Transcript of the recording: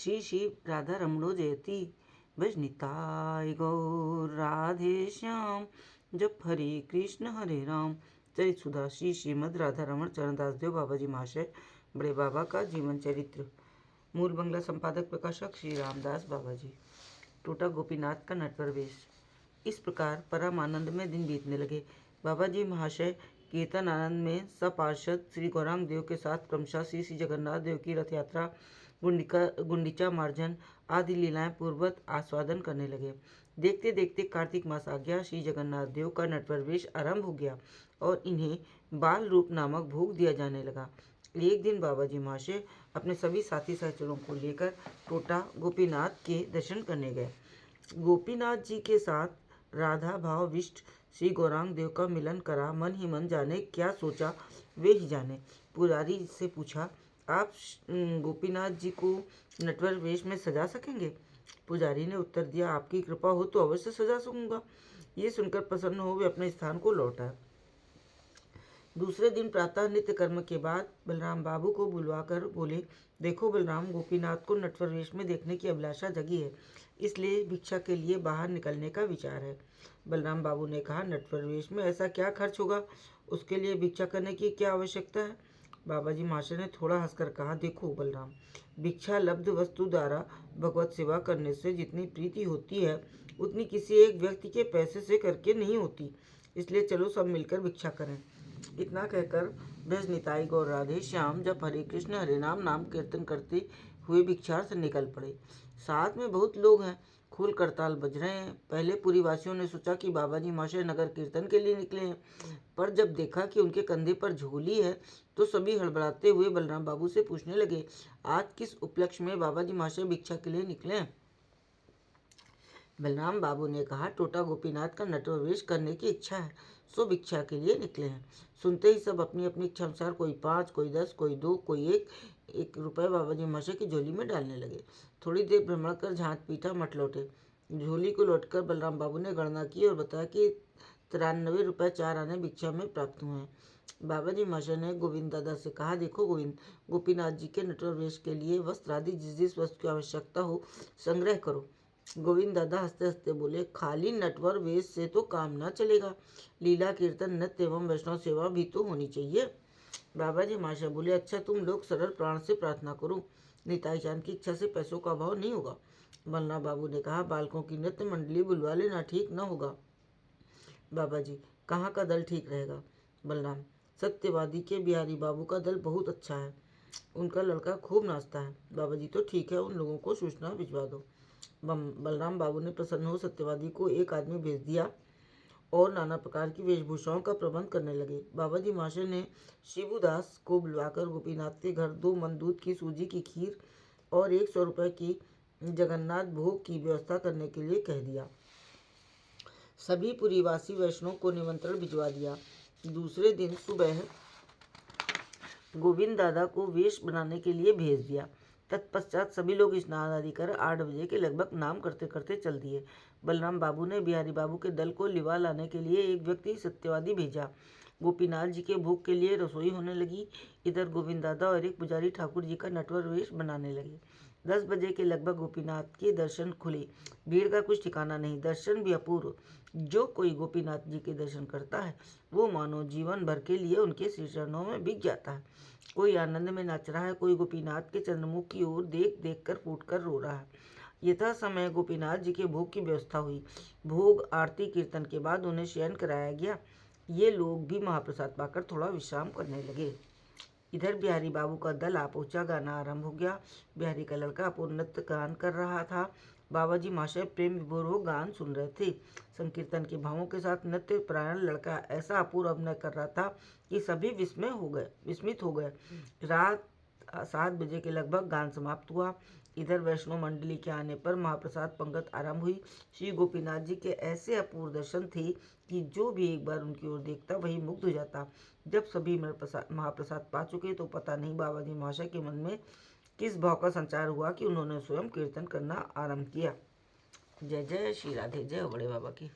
श्री श्री राधा रमणो जयति। भजनिताय गौर राधे श्याम। जप हरे हरे राम। चरित सुधा श्री श्रीमद राधा रमण चरणदास देव बाबा जी महाशय बड़े बाबा का जीवन चरित्र। मूल बंगला संपादक प्रकाशक श्री रामदास बाबा जी। टोटा गोपीनाथ का नटवर वेश। इस प्रकार परम आनंद में दिन बीतने लगे। बाबा जी महाशय कीर्तन आनंद में सपार्षद श्री गौरांग देव के साथ क्रमशः श्री श्री जगन्नाथ देव की रथ यात्रा, गुंडीचा मार्जन आदि लीलाएं पूर्वत आस्वादन करने लगे। देखते देखते कार्तिक मास आ गया। श्री जगन्नाथ देव का नटवर वेश आरंभ हो गया और इन्हें बाल रूप नामक भोग दिया जाने लगा। एक दिन बाबा जी महाशय अपने सभी साथी सहचरों को लेकर टोटा गोपीनाथ के दर्शन करने गए। गोपीनाथ जी के साथ राधा भाव विष्ट श्री गौरांग देव का मिलन करा। मन ही मन जाने क्या सोचा वे ही जाने। पुजारी से पूछा, आप गोपीनाथ जी को नटवर वेश में सजा सकेंगे? पुजारी ने उत्तर दिया, आपकी कृपा हो तो अवश्य सजा सकूंगा। ये सुनकर प्रसन्न हो वे अपने स्थान को लौट आए। दूसरे दिन प्रातः नित्य कर्म के बाद बलराम बाबू को बुलवाकर बोले, देखो बलराम, गोपीनाथ को नटवर वेश में देखने की अभिलाषा जगी है, इसलिए भिक्षा के लिए बाहर निकलने का विचार है। बलराम बाबू ने कहा, नटवर वेश में ऐसा क्या खर्च होगा, उसके लिए भिक्षा करने की क्या आवश्यकता है? बाबा जी महाशय ने थोड़ा हंसकर कहा, देखो बलराम, भिक्षा लब्ध वस्तु द्वारा भगवत सेवा करने से जितनी प्रीति होती है उतनी किसी एक व्यक्ति के पैसे से करके नहीं होती, इसलिए चलो सब मिलकर भिक्षा करें। इतना कहकर भजनिताई गौर राधे श्याम जब हरे कृष्ण नाम कीर्तन करते हुए भिक्षार्थ निकल पड़े। साथ में बहुत लोग हैं, खूल करताल बज रहे हैं। पहले पुरी वासियों ने सोचा कि बाबा जी महाशय नगर कीर्तन के लिए निकले हैं, पर जब देखा कि उनके कंधे पर झोली है तो सभी हड़बड़ाते हुए बलराम बाबू से पूछने लगे, आज किस उपलक्ष्य में बाबा जी महाशय भिक्षा के लिए निकले हैं? बलराम बाबू ने कहा, टोटा गोपीनाथ का नटवर वेश करने की इच्छा है, सो भिक्षा के लिए निकले हैं। सुनते ही सब अपनी अपनी इच्छा अनुसार कोई 5, कोई 10, कोई 2, कोई 1 रुपये बाबा जी महाशय की झोली में डालने लगे। थोड़ी देर भ्रमण कर झाँट पीटा मट लौटे। झोली को लौटकर बलराम बाबू ने गणना की और बताया कि 93 रुपये 4 आने भिक्षा में प्राप्त हुए हैं। बाबा जी महाशय ने गोविंद दादा से कहा, देखो गोविंद, गोपीनाथ जी के नटवर वेश के लिए वस्त्र आदि जिस जिस वस्तु की आवश्यकता हो संग्रह करो। गोविंद दादा हंसते हंसते बोले, खाली नटवर वेश से तो काम ना चलेगा, लीला कीर्तन नृत्य एवं वैष्णव सेवा भी तो होनी चाहिए। बाबा जी महाशय बोले, अच्छा तुम लोग सरल प्राण से प्रार्थना करो, निताई चांद की इच्छा से पैसों का अभाव नहीं होगा। बलराम बाबू ने कहा, बालकों की नृत्य मंडली बुलवा लेना ठीक न होगा। बाबा जी, कहाँ का दल ठीक रहेगा? बलराम, सत्यवादी के बिहारी बाबू का दल बहुत अच्छा है, उनका लड़का खूब नाचता है। बाबा जी, तो ठीक है, उन लोगों को सूचना भिजवा दो। बलराम बाबू ने प्रसन्न हो सत्यवादी को एक आदमी भेज दिया और नाना प्रकार की वेशभूषाओं का प्रबंध करने लगे। बाबा जी महाशय ने शिबूदास को बुलवाकर गोपीनाथ के घर 2 मन दूध की सूजी की खीर और 100 रुपये की जगन्नाथ भोग की व्यवस्था करने के लिए कह दिया। सभी पुरीवासी वैष्णव को निमंत्रण भिजवा दिया। दूसरे दिन सुबह गोविंद दादा को वेश बनाने के लिए भेज दिया। तत्पश्चात सभी लोग स्नान आदि कर 8 बजे के लगभग नाम करते करते चल दिए। बलराम बाबू ने बिहारी बाबू के दल को लिवा लाने के लिए एक व्यक्ति सत्यवादी भेजा। गोपीनाथ जी के भोग के लिए रसोई होने लगी। इधर गोविंद दादा और एक पुजारी ठाकुर जी का नटवर वेश बनाने लगे। 10 बजे के लगभग गोपीनाथ के दर्शन खुले। भीड़ का कुछ ठिकाना नहीं, दर्शन भी अपूर्व। जो कोई गोपीनाथ जी के दर्शन करता है वो मानो जीवन भर के लिए उनके श्री चरणों में बिक जाता है। कोई आनंद में नाच रहा है, कोई गोपीनाथ के चंद्रमुख की ओर देख देख कर फूट कर रो रहा है। यथा समय गोपीनाथ जी के भोग की व्यवस्था हुई। भोग आरती कीर्तन के बाद उन्हें शयन कराया गया। ये लोग भी महाप्रसाद पाकर थोड़ा विश्राम करने लगे। इधर बिहारी बाबू का दल आ पहुंचा। गाना आरंभ हो गया। बिहारी का लड़का अपूर्ण नृत्य गान कर रहा था। बाबा जी महाशय प्रेम विभोर हो गान सुन रहे थे। संकीर्तन के भावों के साथ नृत्य परायण लड़का ऐसा अपूर्व अभिनय कर रहा था कि सभी विस्मित हो गए। रात 7 बजे के लगभग गान समाप्त हुआ। इधर वैष्णव मंडली के आने पर महाप्रसाद पंगत आरंभ हुई। श्री गोपीनाथ जी के ऐसे अपूर्व दर्शन थे कि जो भी एक बार उनकी ओर देखता वही मुग्ध हो जाता। जब सभी महाप्रसाद पा चुके तो पता नहीं बाबा जी महाशय के मन में किस भाव का संचार हुआ कि उन्होंने स्वयं कीर्तन करना आरंभ किया। जय जय श्री राधे, जय बड़े बाबा की।